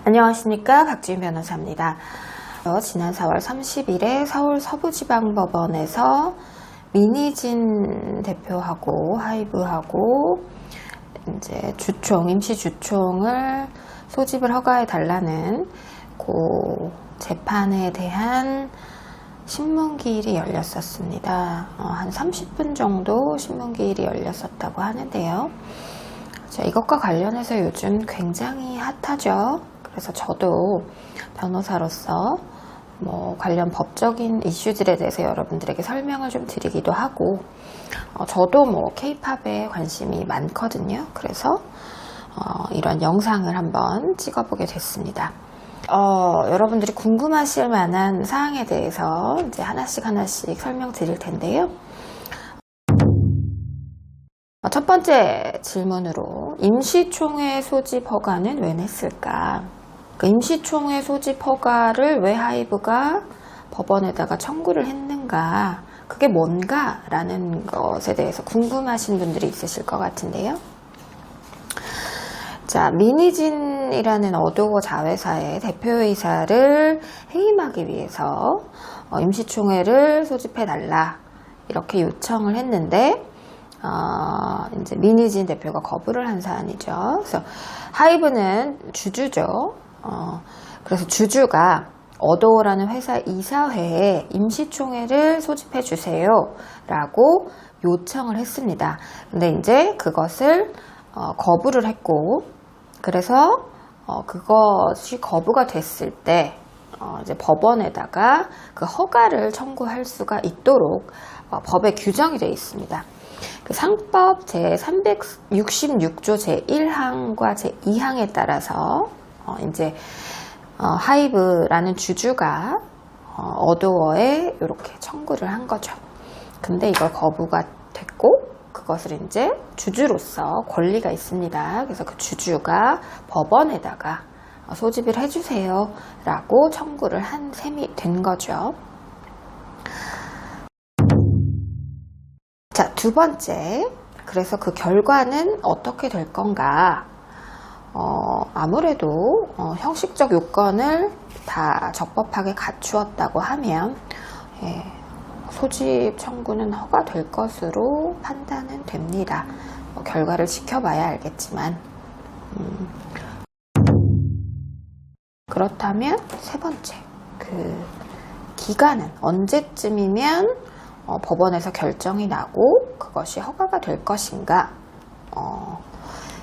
안녕하십니까, 박지윤 변호사입니다. 지난 4월 30일에 서울 서부지방법원에서 민희진 대표하고 하이브하고 이제 임시 주총을 소집을 허가해 달라는 그 재판에 대한 신문기일이 열렸었습니다. 한 30분 정도 신문기일이 열렸었다고 하는데요. 자, 이것과 관련해서 요즘 굉장히 핫하죠. 그래서 저도 변호사로서 관련 법적인 이슈들에 대해서 여러분들에게 설명을 좀 드리기도 하고, 저도 K-팝에 관심이 많거든요. 그래서 이런 영상을 한번 찍어보게 됐습니다. 여러분들이 궁금하실 만한 사항에 대해서 이제 하나씩 설명드릴 텐데요. 첫 번째 질문으로 임시총회 소집 허가는 왜 냈을까? 그 임시총회 소집 허가를 왜 하이브가 법원에다가 청구를 했는가? 그게 뭔가? 라는 것에 대해서 궁금하신 분들이 있으실 것 같은데요. 자, 민희진이라는 어도어 자회사의 대표이사를 해임하기 위해서 임시총회를 소집해달라 이렇게 요청을 했는데 이제 민희진 대표가 거부를 한 사안이죠. 그래서 하이브는 주주죠. 그래서 주주가 어도어라는 회사 이사회에 임시총회를 소집해 주세요 라고 요청을 했습니다. 근데 이제 그것을 거부를 했고, 그래서 그것이 거부가 됐을 때 이제 법원에다가 그 허가를 청구할 수가 있도록 법에 규정이 되어 있습니다. 그 상법 제366조 제1항과 제2항에 따라서 이제 하이브라는 주주가 어도어에 이렇게 청구를 한 거죠. 근데 이걸 거부가 됐고, 그것을 이제 주주로서 권리가 있습니다. 그래서 그 주주가 법원에다가 소집을 해주세요 라고 청구를 한 셈이 된 거죠. 자, 두 번째, 그래서 그 결과는 어떻게 될 건가? 아무래도 형식적 요건을 다 적법하게 갖추었다고 하면 소집 청구는 허가될 것으로 판단은 됩니다. 결과를 지켜봐야 알겠지만, 그렇다면 세 번째, 그 기간은 언제쯤이면 법원에서 결정이 나고 그것이 허가가 될 것인가?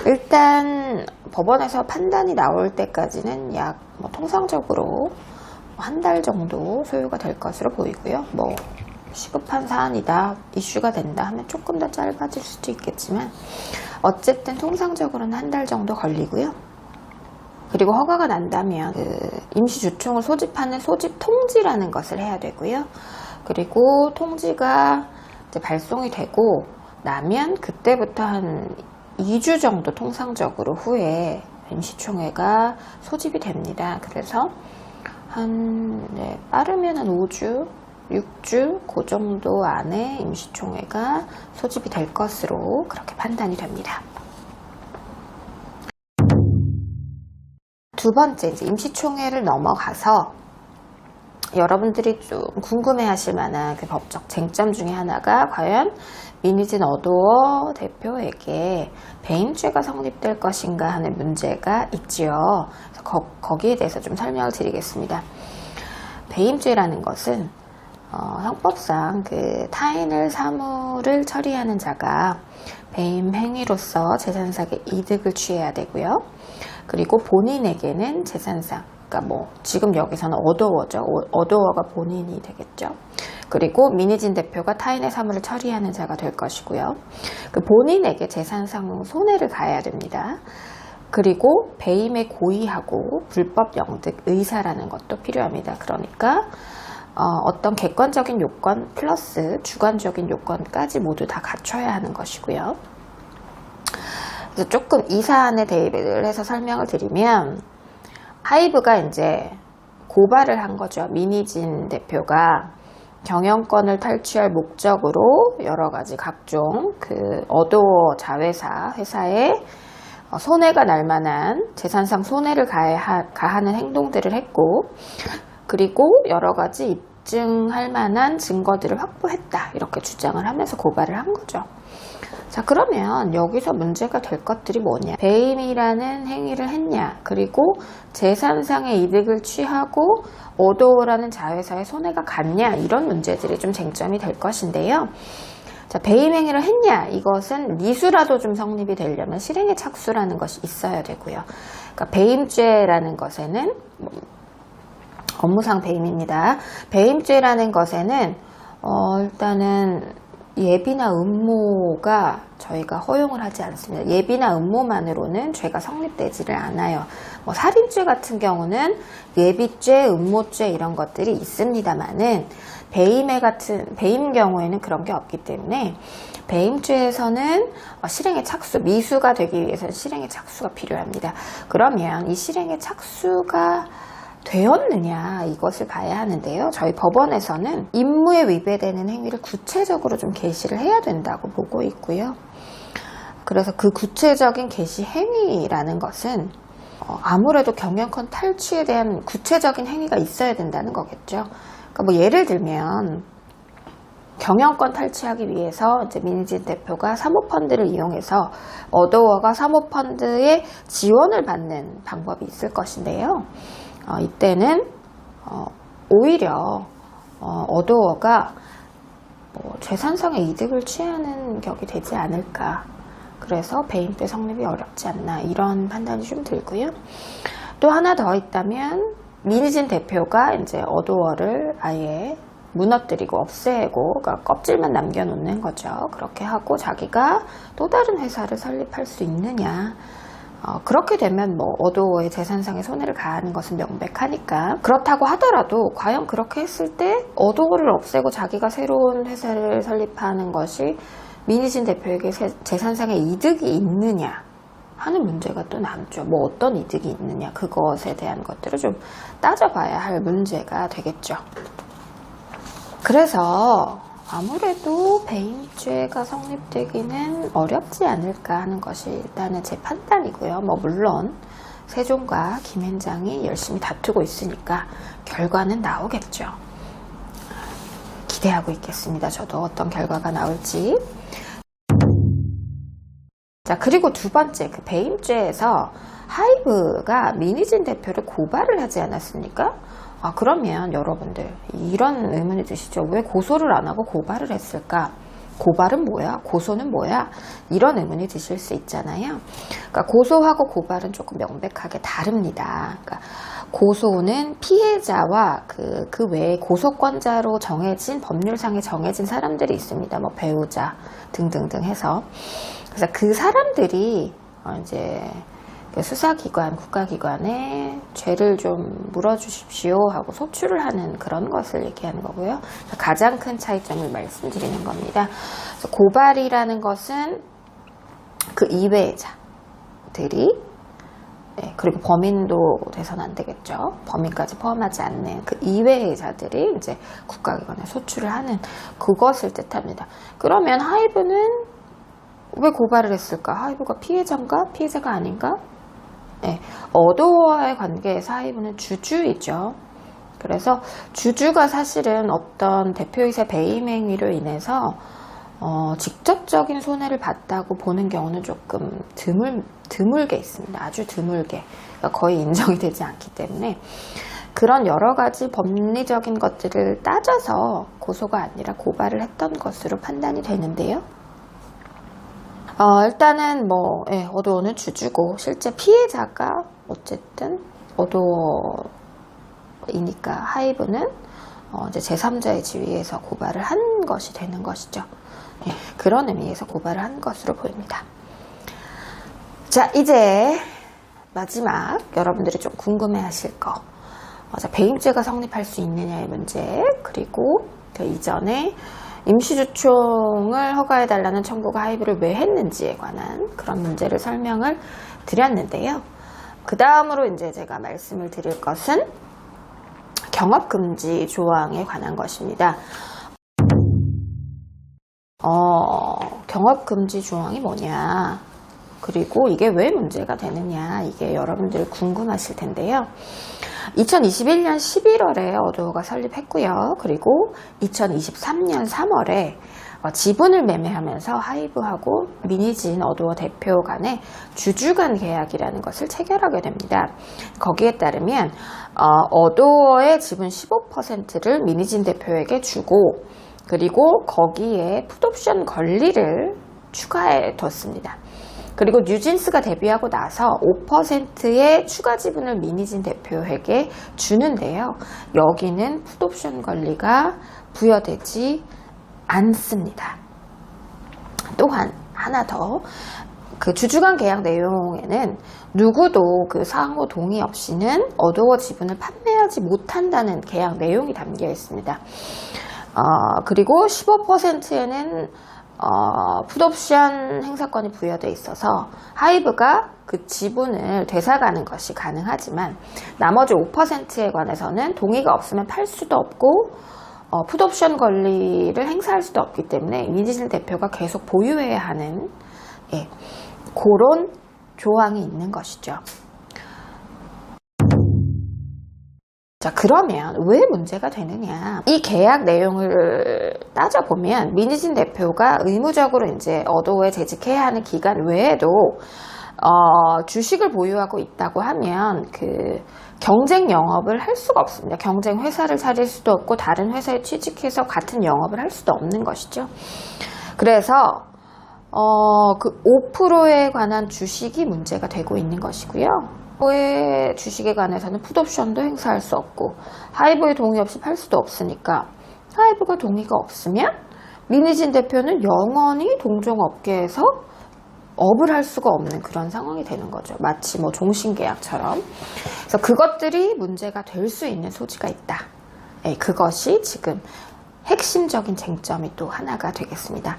일단 법원에서 판단이 나올 때까지는 약 통상적으로 한 달 정도 소요가 될 것으로 보이고요. 시급한 사안이다, 이슈가 된다 하면 조금 더 짧아질 수도 있겠지만, 어쨌든 통상적으로는 한 달 정도 걸리고요. 그리고 허가가 난다면 임시주총을 소집하는 소집 통지라는 것을 해야 되고요. 그리고 통지가 이제 발송이 되고 나면 그때부터 한 2주 정도 통상적으로 후에 임시총회가 소집이 됩니다. 그래서 빠르면 한 5주, 6주 그 정도 안에 임시총회가 소집이 될 것으로 그렇게 판단이 됩니다. 두 번째, 이제 임시총회를 넘어가서 여러분들이 좀 궁금해하실 만한 그 법적 쟁점 중에 하나가 과연 민희진 어도어 대표에게 배임죄가 성립될 것인가 하는 문제가 있지요. 그래서 거기에 대해서 좀 설명을 드리겠습니다. 배임죄라는 것은 형법상 그 타인을 사물을 처리하는 자가 배임 행위로서 재산상의 이득을 취해야 되고요. 그리고 본인에게는 재산상, 그러니까 지금 여기서는 어도어죠. 어도어가 본인이 되겠죠. 그리고 민희진 대표가 타인의 사물을 처리하는 자가 될 것이고요. 그 본인에게 재산상 손해를 가해야 됩니다. 그리고 배임에 고의하고 불법 영득 의사라는 것도 필요합니다. 그러니까 어떤 객관적인 요건 플러스 주관적인 요건까지 모두 다 갖춰야 하는 것이고요. 그래서 조금 이 사안에 대입을 해서 설명을 드리면, 하이브가 이제 고발을 한 거죠. 민희진 대표가 경영권을 탈취할 목적으로 여러 가지 각종 그 어도어 자회사 회사에 손해가 날 만한 재산상 손해를 가하는 행동들을 했고, 그리고 여러 가지 입증할 만한 증거들을 확보했다, 이렇게 주장을 하면서 고발을 한 거죠. 자, 그러면 여기서 문제가 될 것들이 뭐냐? 배임이라는 행위를 했냐, 그리고 재산상의 이득을 취하고 어도어라는 자회사의 손해가 갔냐, 이런 문제들이 좀 쟁점이 될 것인데요. 자, 배임 행위를 했냐, 이것은 미수라도 좀 성립이 되려면 실행의 착수라는 것이 있어야 되고요. 그러니까 배임죄라는 것에는 업무상 배임입니다. 배임죄라는 것에는 일단은 예비나 음모가 저희가 허용을 하지 않습니다. 예비나 음모만으로는 죄가 성립되지를 않아요. 살인죄 같은 경우는 예비죄, 음모죄 이런 것들이 있습니다만은 배임 경우에는 그런 게 없기 때문에 배임죄에서는 실행의 착수, 미수가 되기 위해서는 실행의 착수가 필요합니다. 그러면 이 실행의 착수가 되었느냐, 이것을 봐야 하는데요. 저희 법원에서는 임무에 위배되는 행위를 구체적으로 좀 게시를 해야 된다고 보고 있고요. 그래서 그 구체적인 게시 행위라는 것은 아무래도 경영권 탈취에 대한 구체적인 행위가 있어야 된다는 거겠죠. 그러니까 예를 들면 경영권 탈취하기 위해서 이제 민희진 대표가 사모펀드를 이용해서 어도어가 사모펀드의 지원을 받는 방법이 있을 것인데요. 이때는 오히려 어도어가 재산상의 이득을 취하는 격이 되지 않을까. 그래서 배임죄 성립이 어렵지 않나, 이런 판단이 좀 들고요. 또 하나 더 있다면 민희진 대표가 이제 어도어를 아예 무너뜨리고 없애고, 그러니까 껍질만 남겨놓는 거죠. 그렇게 하고 자기가 또 다른 회사를 설립할 수 있느냐. 그렇게 되면 어도어의 재산상의 손해를 가하는 것은 명백하니까. 그렇다고 하더라도 과연 그렇게 했을 때 어도어를 없애고 자기가 새로운 회사를 설립하는 것이 민희진 대표에게 재산상의 이득이 있느냐 하는 문제가 또 남죠. 어떤 이득이 있느냐, 그것에 대한 것들을 좀 따져봐야 할 문제가 되겠죠. 그래서 아무래도 배임죄가 성립되기는 어렵지 않을까 하는 것이 일단은 제 판단이고요. 물론 세종과 김앤장이 열심히 다투고 있으니까 결과는 나오겠죠. 기대하고 있겠습니다. 저도 어떤 결과가 나올지. 자, 그리고 두 번째, 그 배임죄에서 하이브가 민희진 대표를 고발을 하지 않았습니까? 그러면 여러분들 이런 의문이 드시죠? 왜 고소를 안 하고 고발을 했을까? 고발은 뭐야? 고소는 뭐야? 이런 의문이 드실 수 있잖아요. 그러니까 고소하고 고발은 조금 명백하게 다릅니다. 그러니까 고소는 피해자와 그 외에 고소권자로 정해진, 법률상에 정해진 사람들이 있습니다. 배우자 등등등 해서. 그래서 그 사람들이 이제 수사기관, 국가기관에 죄를 좀 물어주십시오 하고 소추를 하는 그런 것을 얘기하는 거고요. 가장 큰 차이점을 말씀드리는 겁니다. 그래서 고발이라는 것은 그 이외자들이, 그리고 범인도 돼서는 안 되겠죠. 범인까지 포함하지 않는 그 이외의 자들이 이제 국가기관에 소추를 하는 그것을 뜻합니다. 그러면 하이브는 왜 고발을 했을까? 하이브가 피해자인가? 피해자가 아닌가? 어도어와의 관계에서 하이브는 주주이죠. 그래서 주주가 사실은 어떤 대표이사 배임 행위로 인해서 직접적인 손해를 봤다고 보는 경우는 조금 드물게 있습니다. 아주 드물게. 그러니까 거의 인정이 되지 않기 때문에 그런 여러 가지 법리적인 것들을 따져서 고소가 아니라 고발을 했던 것으로 판단이 되는데요. 일단은 어도어는 주주고 실제 피해자가 어쨌든 어도어이니까 하이브는 이제 제3자의 지위에서 고발을 한 것이 되는 것이죠. 그런 의미에서 고발을 한 것으로 보입니다. 자, 이제 마지막 여러분들이 좀 궁금해하실 거. 자, 배임죄가 성립할 수 있느냐의 문제, 그리고 그 이전에 임시주총을 허가해달라는 청구가 하이브를 왜 했는지에 관한 그런 문제를 설명을 드렸는데요. 그 다음으로 이제 제가 말씀을 드릴 것은 경업금지 조항에 관한 것입니다. 경업금지 조항이 뭐냐? 그리고 이게 왜 문제가 되느냐, 이게 여러분들 궁금하실 텐데요. 2021년 11월에 어도어가 설립했고요. 그리고 2023년 3월에 지분을 매매하면서 하이브하고 미니진 어도어 대표 간의 주주간 계약이라는 것을 체결하게 됩니다. 거기에 따르면 어도어의 지분 15%를 미니진 대표에게 주고, 그리고 거기에 풋옵션 권리를 추가해 뒀습니다. 그리고 뉴진스가 데뷔하고 나서 5%의 추가 지분을 미니진 대표에게 주는데요. 여기는 풋옵션 권리가 부여되지 않습니다. 또한 하나 더, 그 주주간 계약 내용에는 누구도 그 상호 동의 없이는 어도어 지분을 판매하지 못한다는 계약 내용이 담겨 있습니다. 그리고 15%에는 풋옵션 행사권이 부여되어 있어서 하이브가 그 지분을 되사가는 것이 가능하지만, 나머지 5%에 관해서는 동의가 없으면 팔 수도 없고 풋옵션 권리를 행사할 수도 없기 때문에 미니진 대표가 계속 보유해야 하는, 그런 조항이 있는 것이죠. 자, 그러면 왜 문제가 되느냐? 이 계약 내용을 따져보면 미니진 대표가 의무적으로 이제 어도어에 재직해야 하는 기간 외에도 주식을 보유하고 있다고 하면 그 경쟁 영업을 할 수가 없습니다. 경쟁 회사를 차릴 수도 없고 다른 회사에 취직해서 같은 영업을 할 수도 없는 것이죠. 그래서 그 5%에 관한 주식이 문제가 되고 있는 것이고요. 하이브의 주식에 관해서는 풋옵션도 행사할 수 없고, 하이브의 동의 없이 팔 수도 없으니까, 하이브가 동의가 없으면 미니진 대표는 영원히 동종업계에서 업을 할 수가 없는 그런 상황이 되는 거죠. 마치 뭐 종신계약처럼. 그래서 그것들이 문제가 될 수 있는 소지가 있다. 그것이 지금 핵심적인 쟁점이 또 하나가 되겠습니다.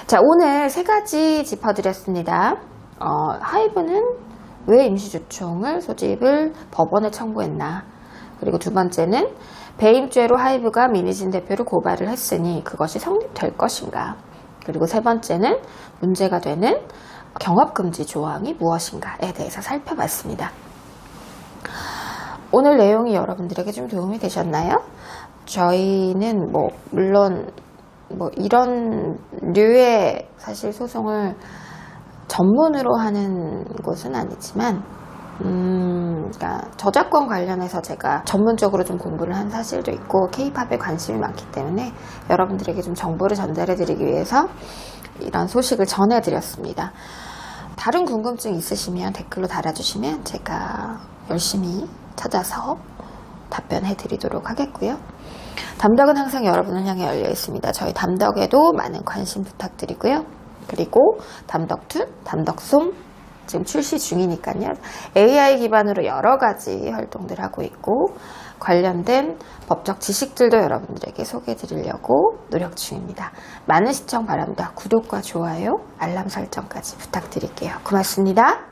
자, 오늘 세 가지 짚어드렸습니다. 하이브는 왜 임시주총을 소집을 법원에 청구했나, 그리고 두 번째는 배임죄로 하이브가 미니진 대표를 고발을 했으니 그것이 성립될 것인가, 그리고 세 번째는 문제가 되는 경업금지 조항이 무엇인가에 대해서 살펴봤습니다. 오늘 내용이 여러분들에게 좀 도움이 되셨나요? 저희는 물론 이런 류의 사실 소송을 전문으로 하는 곳은 아니지만, 그러니까 저작권 관련해서 제가 전문적으로 좀 공부를 한 사실도 있고 K-팝에 관심이 많기 때문에 여러분들에게 좀 정보를 전달해 드리기 위해서 이런 소식을 전해 드렸습니다. 다른 궁금증 있으시면 댓글로 달아주시면 제가 열심히 찾아서 답변해 드리도록 하겠고요. 담덕은 항상 여러분을 향해 열려 있습니다. 저희 담덕에도 많은 관심 부탁드리고요. 그리고 담덕2, 담덕송 지금 출시 중이니까요. AI 기반으로 여러 가지 활동들 하고 있고, 관련된 법적 지식들도 여러분들에게 소개해 드리려고 노력 중입니다. 많은 시청 바랍니다. 구독과 좋아요, 알람 설정까지 부탁드릴게요. 고맙습니다.